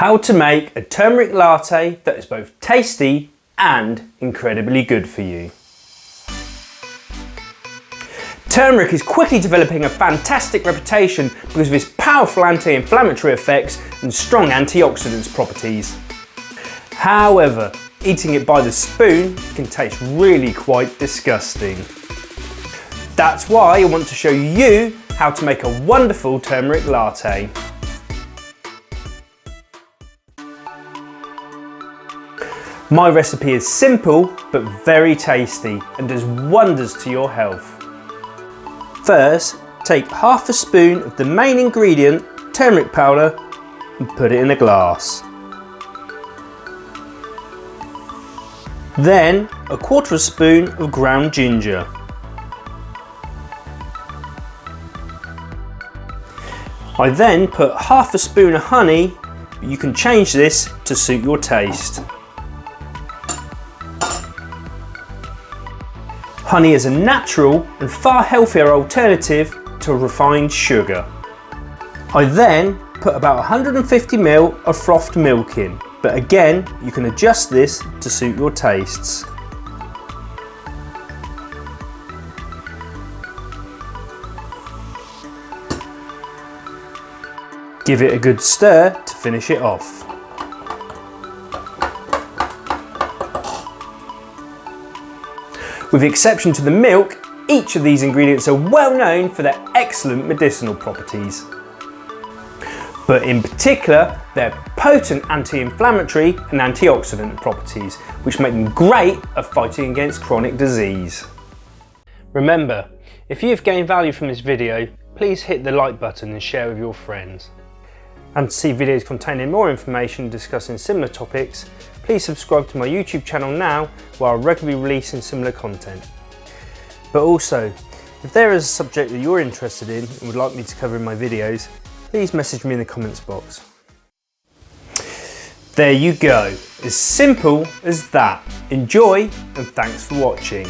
How to make a turmeric latte that is both tasty and incredibly good for you. Turmeric is quickly developing a fantastic reputation because of its powerful anti-inflammatory effects and strong antioxidant properties. However, eating it by the spoon can taste really quite disgusting. That's why I want to show you how to make a wonderful turmeric latte. My recipe is simple but very tasty and does wonders to your health. First, take half a spoon of the main ingredient, turmeric powder, and put it in a glass. Then, a quarter spoon of ground ginger. I then put half a spoon of honey, but you can change this to suit your taste. Honey is a natural and far healthier alternative to refined sugar. I then put about 150 ml of frothed milk in, but again you can adjust this to suit your tastes. Give it a good stir to finish it off. With the exception to the milk, each of these ingredients are well known for their excellent medicinal properties. But in particular, their potent anti-inflammatory and antioxidant properties, which make them great at fighting against chronic disease. Remember, if you have gained value from this video, please hit the like button and share with your friends. And to see videos containing more information discussing similar topics, please subscribe to my YouTube channel now, where I'm regularly releasing similar content. But also, if there is a subject that you're interested in and would like me to cover in my videos, please message me in the comments box. There you go, as simple as that. Enjoy and thanks for watching.